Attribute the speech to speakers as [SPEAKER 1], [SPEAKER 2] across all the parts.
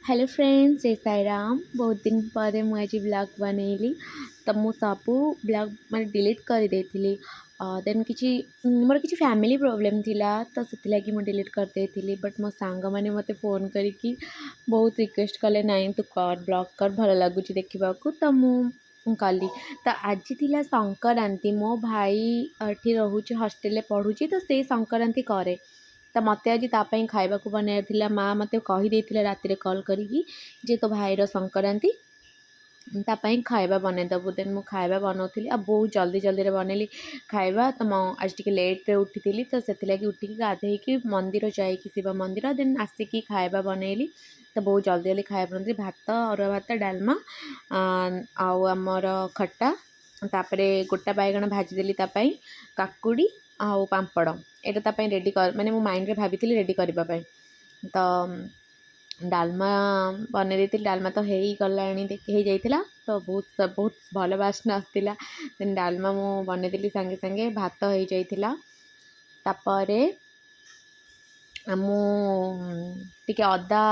[SPEAKER 1] Hello friends, जय साई राम। बहुत दिन पर मुझे ब्लॉग बनैली तो मु सबू ब्लॉग मैं डिलीट कर देती। देन किसी मोर किसी फैमिली प्रोब्लेम थिला तो से लगी मुझे डिलीट कर देती। बट मो सांग मैंने मत फोन करी बहुत रिक्वेस्ट कले नाई तू कर ब्लॉग कर भल लगुच देखा तो कली। तो आज थी संक्रांति, मो भाई ये रोचे हॉस्टेल पढ़ुची तो से संक्रांति करे तो मत आज तापाई खाइबा बनाइला। माँ मत कहीदे राति कल करी जे तो भाईर संक्रांति तापाई खाइबा बनईदेबू। देन मु खाइबा बनाऊली आ बहुत जल्दी जल्दी बनैली खाइबा। तो आज टी लेट्रे उठी तो से उठिकी गाधे मंदिर जाइए शिव मंदिर देन आसिकी खाइबा बनैली। तो बहुत जल्दी जल्दी खाइबा बनती भात अरुआ भात डालमा आमर खट्टा तापरे गोटा बैगण भाजीदेली तापाई काकुड़ी आउ पापड़ एटा तापाई रेडी कर माने मो माइंड रे भाभी रेडी करने। तो डालमा बन डालमा तो हो गला तो बहुत बहुत भल बास्ना आसला। देन डालमा मु बनईली सांगे सांगे भात हो जाइथिला। तापरे टिके अदा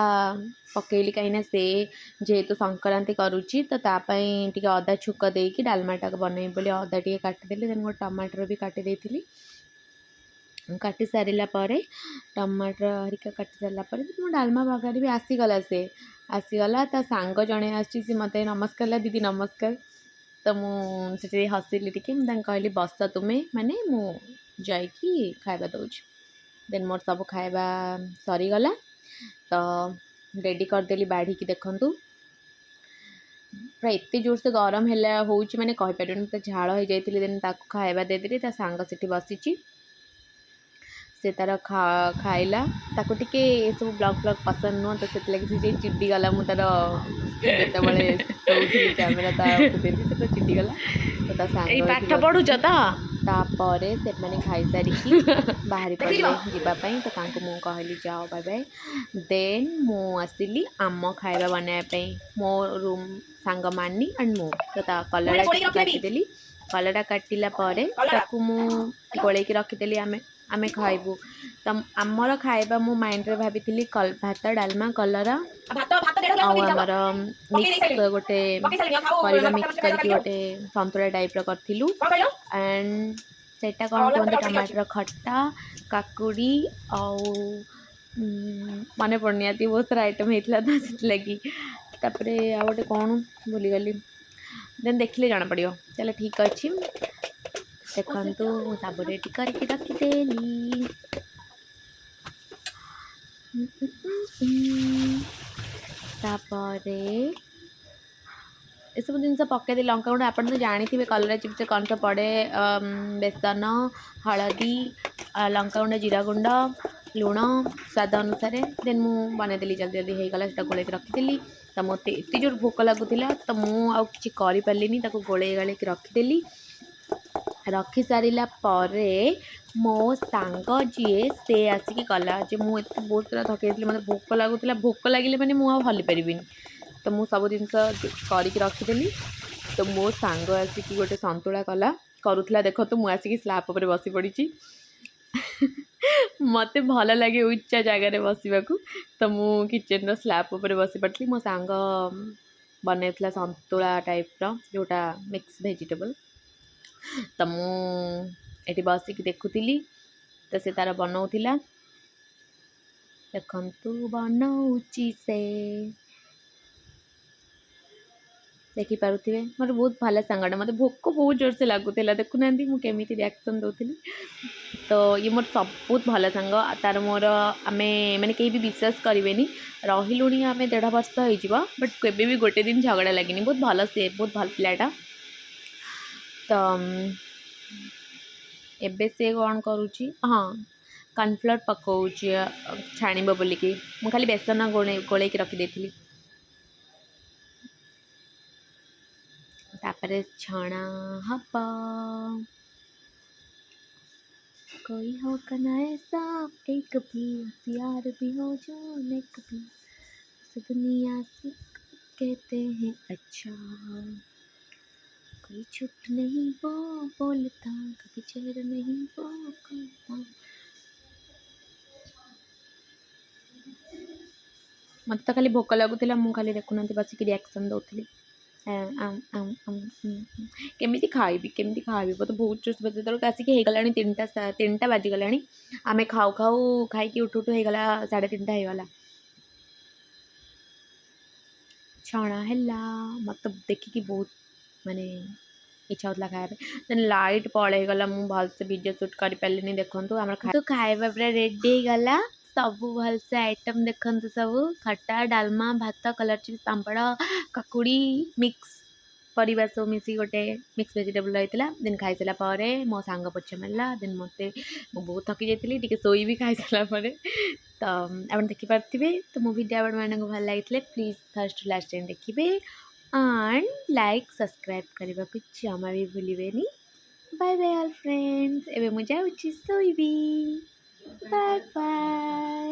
[SPEAKER 1] पकेली कहीं से जेहेतु संक्रांति करुच्ची तो तापाई टिके अदा छुक देकी डालमाटा बनई बोली अदा टे काटिदेली। देन गोटे टमाटर भी काटी देती। काटी सारा पर टमाटर हरिका काटी सारापर मो डालमा बघारी भी आसीगला से आसीगला ता सांग जड़े आसी मत नमस्कार दीदी नमस्कार। तो मुझे हसिली टी कहली बस तुम्हें माने मुझे खाइबा दौच। देन मोर सब खाइबा सरीगला तो रेडी करदेली बाढ़ी की देखूँ पूरा एत जोर से गरम है हूँ मैंने कहीपर तो झाड़ हो जाती। देन ताक खाइबा देदेली ता सांग से बसीची से तार खाइला ताको टिके सब ब्लॉग ब्लॉग पसंद नुह तो से चिड़ी गला मु तार जितेबाला शोली कैमेरा देली से तो चिड़ी गला तो ता सांग
[SPEAKER 2] पाठ पढ़ुच तो
[SPEAKER 1] तापर से मैंने खाई सारिकी बाहरी पड़े जीवाई तो मु कहली जाओ बाय बाय। देन मु आसिली आम खाइबा बनवाई मो रूम सांग मानी एंड मु तो कलरा काटिदेली। कलरा काटिला ताकू मु गोल रखीदेली आमे खाइबू। तो आमर खाइबा मो माइंड रे भाभी भात डालमा कलरा आमर मिक्स गोटे परिबा मिक्स करके गोटे संतुला टाइप करूँ एंड सेटा कौन कहते टमाटर खट्टा काकुड़ी आउ मन पड़नी आती बहुत सारा आइटम होता तो से लगी तापरे आ गए कौन भूलीगली। देन देखिले जाना पड़ो। चलो ठीक अच्छे देखु सब रेडी करके रखीदेली। तापरे एसबू जिन पकईदे लंका गुंड आप तो जानी कलरा चिप्स कौन सब पड़े बेसन हलदी लंका गुंड जीरा गुंड लुण स्वाद अनुसार। देन मु बनईदेली जल्दी जल्दी होगला से गोल रखीदेली। तो मत एत जोर भोक लगुला तो मुझे करें गोल गाल रखीदेली। रखी सारा पर मो सांग जी से आसिक कला जे मुझे बहुत सारा थकई मत भोक लगुला भोक लगे मैंने मुझे हली पारि तो मुझ सब जिन कर रखीदेली। तो मो सांग आसिक गोटे संतुला कला करूला देखो तो मुझे आसिक स्लैब पर बसी पड़ी मत भल लगे उच्चा जगार बसवाक तो मु किचन स्लैब पर बसी पड़ी। मो सांग बनईला संतुला टाइप जोटा मिक्स वेजिटेबल तो मुझे बसिक देखुली तो से तार बनाऊला देखु बनाऊँची से देखिपे मोर बहुत भल सांगटा मत भोक बहुत जोर से लगुला देखुना मुझे रिएक्शन दूसरी। तो ये मोर सब बहुत भल सांग तार मोर आमे मैंने कहीं भी विश्वास करेंगे रही आम 1.5 वर्ष हो बट केबे भी गोटे दिन झगड़ा लगे बहुत भल से बहुत भल पिलाटा। तो एबे से कौन करुच्ची हाँ कॉर्नफ्लोर पकाऊँ छाणब बोलिकी मु खाली बेसन गोल रखीदे तापरे छणा हब कोई हो कना ऐसा एक भी प्यार भी हो जो एक भी दुनिया से कहते हैं अच्छा कोई छुप नहीं वो बोलता कभी चेहरा नहीं वो करता। ମୋତେ ତ ଖାଲି ଭୋକ ଲାଗୁଥିଲା, ମୁଁ ଖାଲି ଦେଖୁନାହାନ୍ତି ବସିକି ରିଆକ୍ସନ୍ ଦେଉଥିଲି। କେମିତି ଖାଇବି ମୋତେ ବହୁତ ଜୋରସେ ଯେତେବେଳକୁ ଆସିକି ହେଇଗଲାଣି 3ଟା ବାଜିଗଲାଣି। ଆମେ ଖାଉ ଖାଉ ଖାଇକି ଉଠୁ ଉଠୁ ହେଇଗଲା 3:30 ହେଇଗଲା। ଛଣା ହେଲା, ମୋତେ ଦେଖିକି ବହୁତ ମାନେ ଇଚ୍ଛା ହେଉଥିଲା ଖାଇବା ପାଇଁ। ଦେନ୍ ଲାଇଟ୍ ପଳେଇଗଲା, ମୁଁ ଭଲସେ ଭିଡ଼ିଓ ସୁଟ୍ କରିପାରିଲିନି। ଦେଖନ୍ତୁ ଆମର ଖାଇବା ପୁରା ରେଡ଼ି ହେଇଗଲା। ସବୁ ଭଲସେ ଆଇଟମ୍ ଦେଖନ୍ତୁ, ସବୁ ଖଟା, ଡାଲମା, ଭାତ, କଲର୍ ଚିପ୍ସ, ପାମ୍ପଡ଼, କାକୁଡ଼ି, ମିକ୍ସ ପରିବା ସବୁ ମିଶିକି ଗୋଟେ ମିକ୍ସ ଭେଜିଟେବୁଲ୍ ହେଇଥିଲା। ଦେନ୍ ଖାଇସାରିଲା ପରେ ମୋ ସାଙ୍ଗ ପୋଛା ମାରିଲା। ଦେନ୍ ମୁଁ ବହୁତ ଥକି ଯାଇଥିଲି, ଟିକେ ଶୋଇବି ଖାଇସାରିଲା ପରେ। ତ ଆପଣ ଦେଖିପାରୁଥିବେ। ତ ମୋ ଭିଡ଼ିଓ ଆପଣମାନଙ୍କୁ ଭଲ ଲାଗିଥିଲେ ପ୍ଲିଜ୍ ଫାର୍ଷ୍ଟ ଲାଷ୍ଟ ଯାଏଁ ଦେଖିବେ ଆଣ୍ଡ ଲାଇକ୍ ସବସ୍କ୍ରାଇବ୍ କରିବାକୁ ଜମା ବି ଭୁଲିବେନି। Bye bye all friends. ଏବେ ମୁଁ ଯାଉଛି ଶୋଇବି। Bye bye.